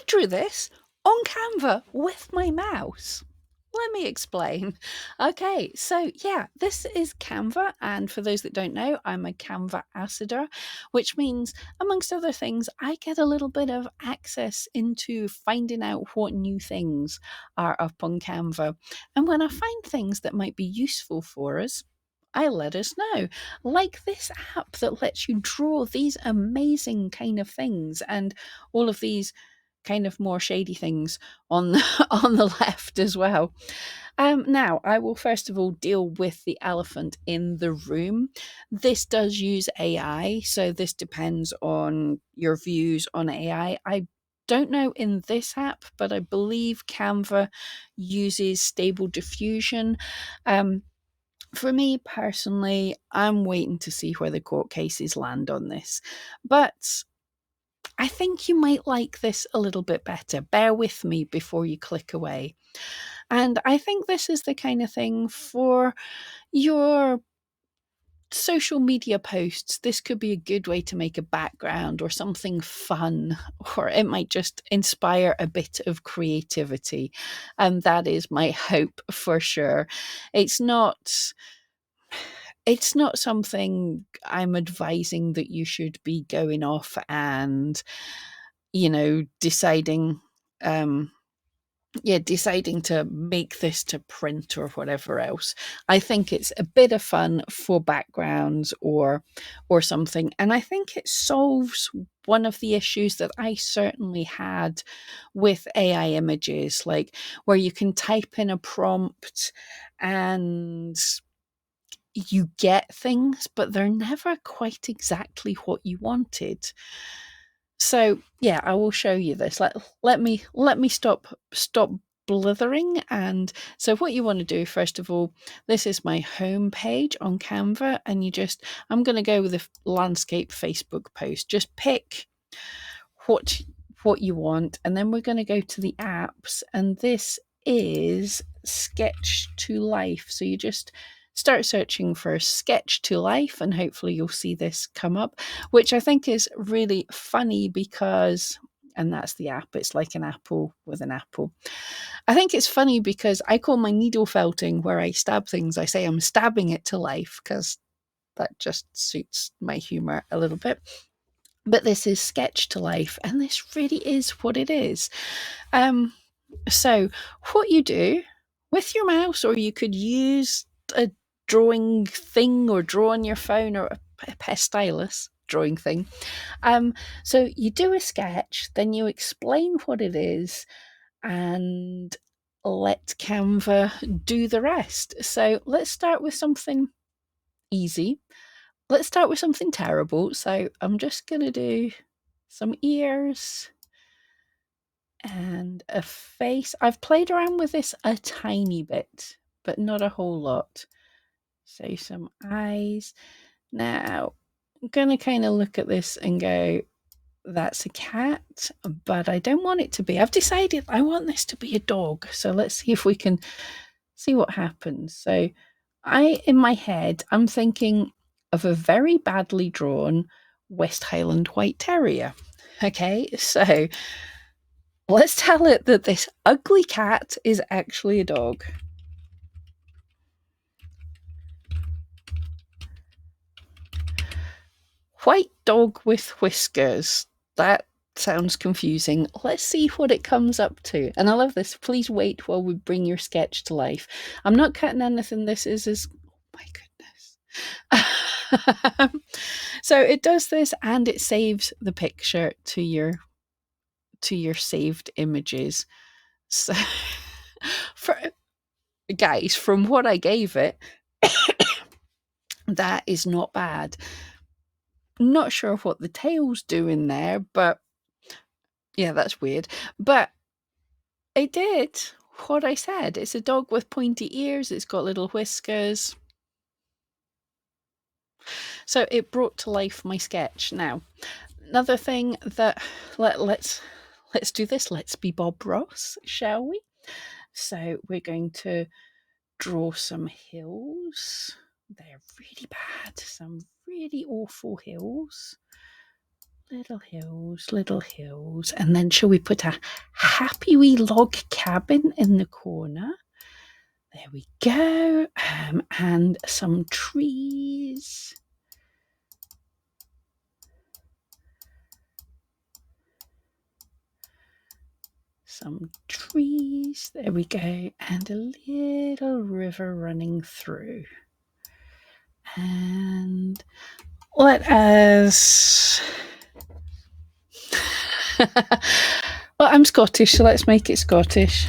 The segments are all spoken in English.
drew this on Canva with my mouse. Let me explain. Okay, so yeah, this is Canva, and for those that don't know, I'm a Canvassador, which means, amongst other things, I get a little bit of access into finding out what new things are up on Canva. And when I find things that might be useful for us, I let us know. Like this app that lets you draw these amazing kind of things and all of these kind of more shady things on on the left as well. Now, I will first of all deal with the elephant in the room. This does use AI, so this depends on your views on AI. I don't know in this app, but I believe Canva uses Stable Diffusion. For me personally, I'm waiting to see where the court cases land on this. But I think you might like this a little bit better. Bear with me before you click away. And I think this is the kind of thing for your social media posts. This could be a good way to make a background or something fun, or it might just inspire a bit of creativity. And that is my hope for sure. It's not something I'm advising that you should be going off and, deciding deciding to make this to print or whatever else. I think it's a bit of fun for backgrounds or something, and I think it solves one of the issues that I certainly had with AI images, like where you can type in a prompt and you get things, but they're never quite exactly what you wanted. So yeah, I will show you this. Let me stop blithering. And so what you want to do, first of all, this is my home page on Canva, and I'm going to go with a landscape Facebook post. Just pick what you want, and then we're going to go to the apps, and this is Sketch to Life. So you just start searching for Sketch to Life, and hopefully you'll see this come up, which I think is really funny because, and that's the app, it's like an apple with an apple. I think it's funny because I call my needle felting where I stab things, I say I'm stabbing it to life, because that just suits my humor a little bit. But this is Sketch to Life, and this really is what it is. So what you do with your mouse, or you could use a drawing thing or draw on your phone, or a stylus drawing thing. So you do a sketch, then you explain what it is, and let Canva do the rest. So let's start with something easy. Let's start with something terrible. So I'm just going to do some ears and a face. I've played around with this a tiny bit, but not a whole lot. So some eyes. Now, I'm going to kind of look at this and go, that's a cat, but I don't want it to be. I've decided I want this to be a dog. So let's see if we can see what happens. So in my head, I'm thinking of a very badly drawn West Highland White Terrier. Okay, so let's tell it that this ugly cat is actually a dog. White dog with whiskers. That sounds confusing. Let's see what it comes up to. And I love this. Please wait while we bring your sketch to life. I'm not cutting anything. This is oh my goodness. So it does this, and it saves the picture to your saved images. So for guys, from what I gave it, that is not bad. Not sure what the tail's doing there, but yeah, that's weird. But it did what I said. It's a dog with pointy ears. It's got little whiskers. So it brought to life my sketch. Now, another thing that let's do this. Let's be Bob Ross, shall we? So we're going to draw some hills. They're really bad. Some really awful hills. little hills. And then shall we put a happy wee log cabin in the corner? There we go. And some trees. Some trees. There we go. And a little river running through. And let us... Well, I'm Scottish, so let's make it Scottish.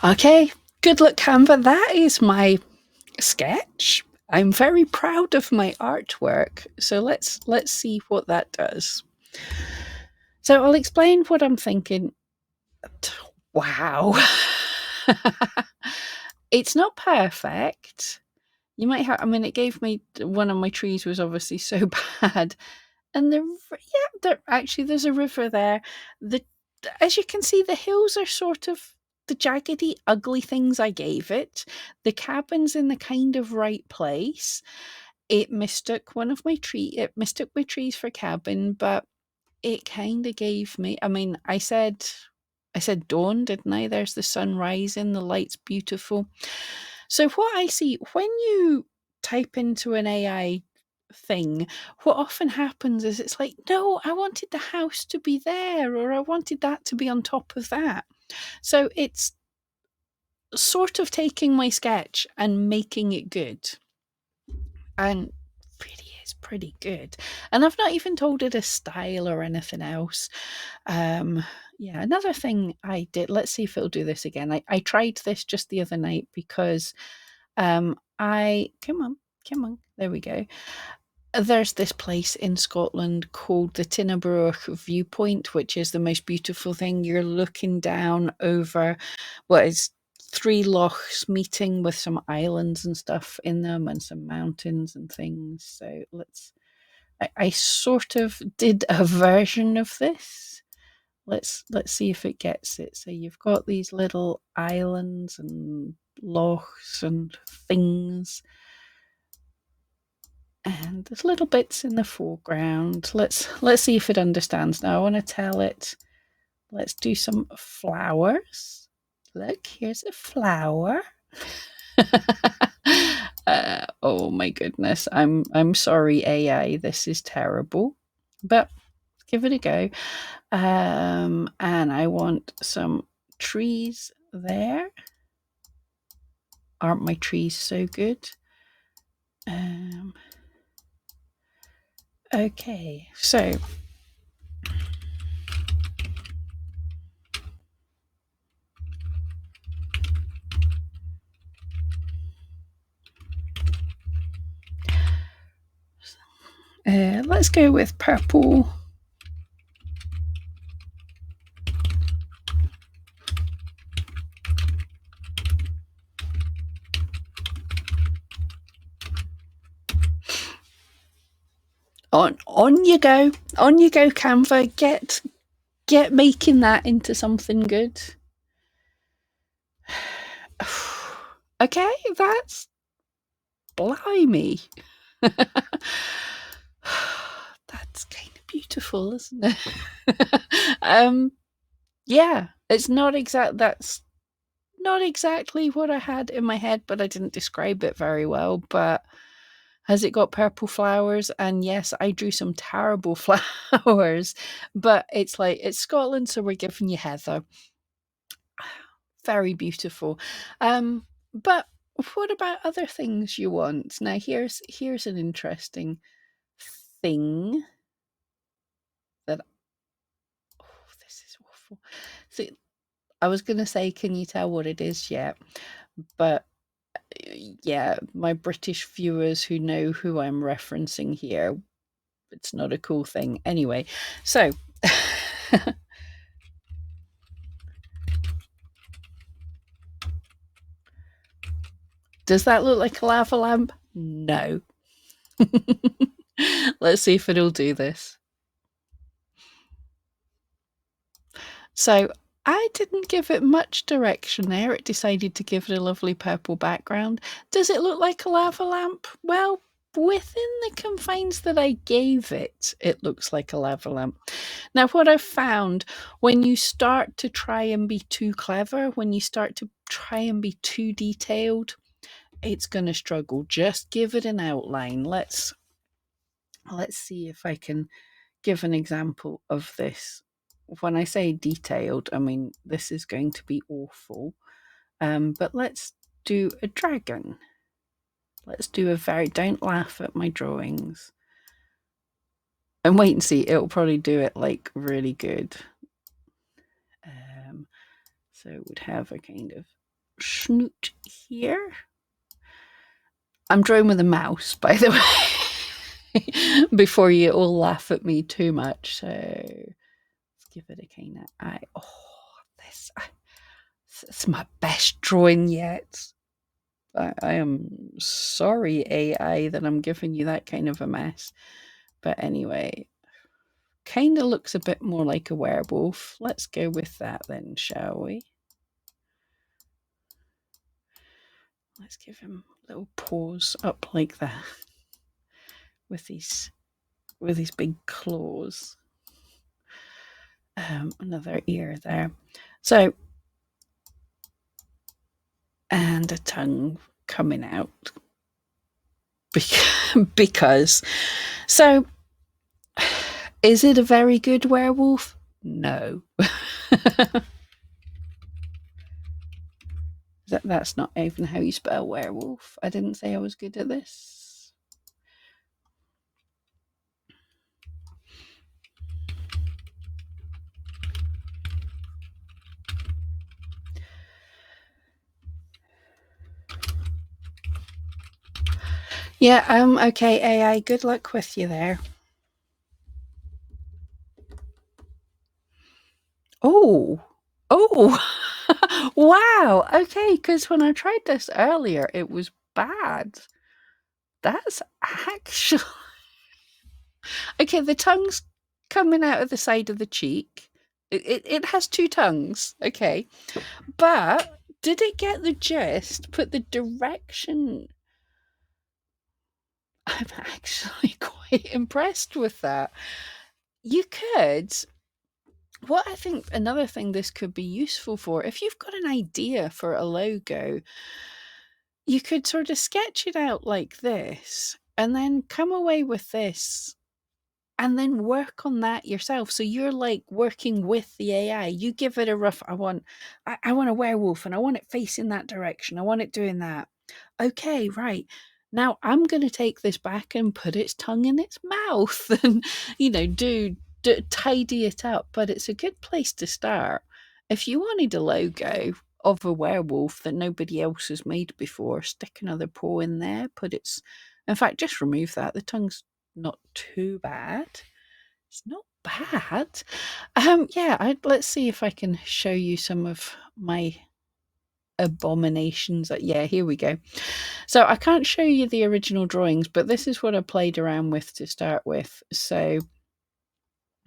Okay, good luck, Canva. That is my sketch. I'm very proud of my artwork. So let's see what that does. So I'll explain what I'm thinking. Wow. It's not perfect. You might have, I mean, it gave me, one of my trees was obviously so bad. And there's a river there. As you can see, the hills are sort of the jaggedy, ugly things I gave it. The cabin's in the kind of right place. It mistook my trees for cabin, but it kind of gave me, I mean, I said dawn, didn't I? There's the sun rising, the light's beautiful. So what I see when you type into an AI thing, what often happens is it's like, no, I wanted the house to be there, or I wanted that to be on top of that. So it's sort of taking my sketch and making it good. And really is pretty good. And I've not even told it a style or anything else. Yeah, another thing I did, let's see if it'll do this again. I tried this just the other night because come on, there we go. There's this place in Scotland called the Tinnaburgh Viewpoint, which is the most beautiful thing. You're looking down over what is three lochs meeting with some islands and stuff in them and some mountains and things. So I sort of did a version of this. Let's see if it gets it. So you've got these little islands and lochs and things, and there's little bits in the foreground. Let's see if it understands. Now I want to tell it, let's do some flowers. Look, here's a flower. Oh my goodness, I'm sorry, AI, this is terrible, but give it a go. And I want some trees there. Aren't my trees so good? Okay, so let's go with purple. On you go, Canva. Get making that into something good. Okay, that's blimey. That's kind of beautiful, isn't it? Yeah, it's not exact. That's not exactly what I had in my head, but I didn't describe it very well. But has it got purple flowers? And yes, I drew some terrible flowers, but it's like, it's Scotland, so we're giving you heather. Very beautiful. But what about other things you want? Now here's an interesting thing that, oh, this is awful. So I was gonna say, can you tell what it is yet? But yeah, my British viewers who know who I'm referencing here, it's not a cool thing. Anyway, so does that look like a lava lamp? No. Let's see if it'll do this. So I didn't give it much direction there. It decided to give it a lovely purple background. Does it look like a lava lamp? Well, within the confines that I gave it, it looks like a lava lamp. Now, what I've found, when you start to try and be too clever, when you start to try and be too detailed, it's going to struggle. Just give it an outline. Let's see if I can give an example of this. When I say detailed, I mean this is going to be awful. But let's do a dragon. Let's do a very, don't laugh at my drawings. And wait and see, it'll probably do it like really good. So it would have a kind of snoot here. I'm drawing with a mouse, by the way, before you all laugh at me too much. So let's give it a kind of eye. Oh, this is my best drawing yet. I am sorry, AI, that I'm giving you that kind of a mess. But anyway, kind of looks a bit more like a werewolf. Let's go with that then, shall we? Let's give him little paws up like that with these big claws. Another ear there. So, and a tongue coming out because. So, is it a very good werewolf? No. That's not even how you spell werewolf. I didn't say I was good at this. Yeah, okay, AI, good luck with you there. Oh, wow. Okay, because when I tried this earlier, it was bad. That's actually okay. The tongue's coming out of the side of the cheek. It has two tongues. Okay, but did it get the gist? Put the direction. I'm actually quite impressed with that. You could. What I think another thing this could be useful for, if you've got an idea for a logo, you could sort of sketch it out like this and then come away with this and then work on that yourself. So you're like working with the AI. You give it a rough, I want a werewolf and I want it facing that direction. I want it doing that. Okay, right. Now I'm going to take this back and put its tongue in its mouth and, do tidy it up. But it's a good place to start. If you wanted a logo of a werewolf that nobody else has made before, stick another paw in there, in fact, just remove that. The tongue's not too bad. It's not bad. Yeah, let's see if I can show you some of my abominations. Yeah, here we go. So I can't show you the original drawings, but this is what I played around with to start with. So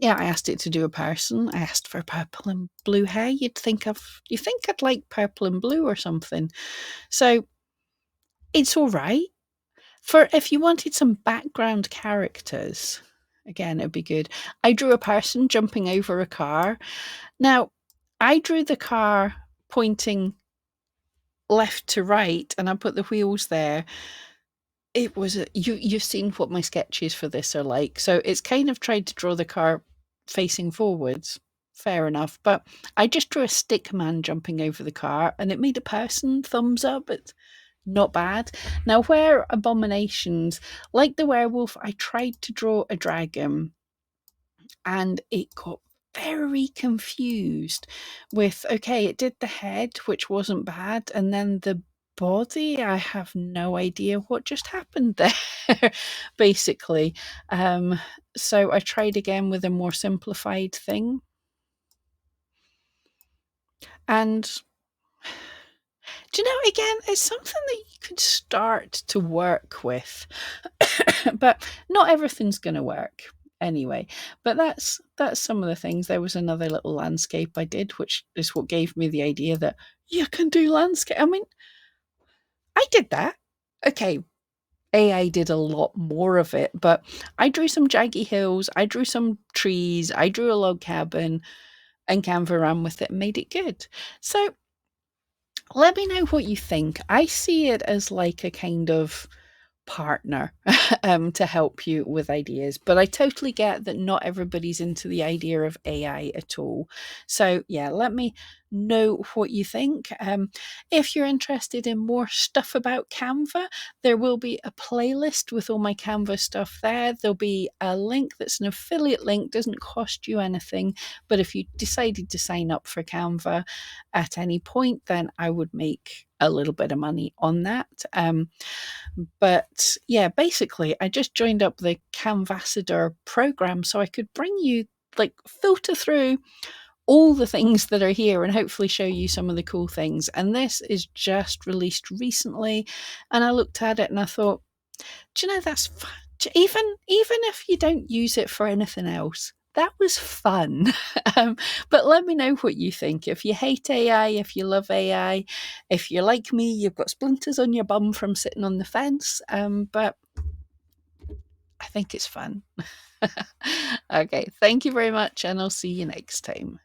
yeah, I asked it to do a person. I asked for purple and blue hair. You think I'd like purple and blue or something. So it's all right. For if you wanted some background characters, again, it'd be good. I drew a person jumping over a car. Now, I drew the car pointing left to right, and I put the wheels there. It was you've seen what my sketches for this are like, so it's kind of tried to draw the car facing forwards. Fair enough, but I just drew a stick man jumping over the car, and it made a person thumbs up. It's not bad. Now, where abominations, like the werewolf, I tried to draw a dragon, and it got very confused with, okay, it did the head, which wasn't bad, and then the body, I have no idea what just happened there, basically. So I tried again with a more simplified thing. And Do you know, again, it's something that you could start to work with, but not everything's going to work anyway. But that's some of the things. There was another little landscape I did, which is what gave me the idea that you can do landscape. I mean, I did that. Okay, AI did a lot more of it, but I drew some jaggy hills, I drew some trees, I drew a log cabin, and Canva ran with it and made it good. So let me know what you think. I see it as like a kind of partner to help you with ideas. But I totally get that not everybody's into the idea of AI at all. So, yeah, let me know what you think. If you're interested in more stuff about Canva, there will be a playlist with all my Canva stuff there. There'll be a link that's an affiliate link, doesn't cost you anything. But if you decided to sign up for Canva at any point, then I would make a little bit of money on that. But yeah, basically, I just joined up the Canvassador program so I could bring you, like, filter through all the things that are here and hopefully show you some of the cool things. And this is just released recently, and I looked at it and I thought, do you know, that's fun. Even if you don't use it for anything else, that was fun. But let me know what you think. If you hate AI, if you love AI, if you're like me, you've got splinters on your bum from sitting on the fence. But I think it's fun. Okay, thank you very much, and I'll see you next time.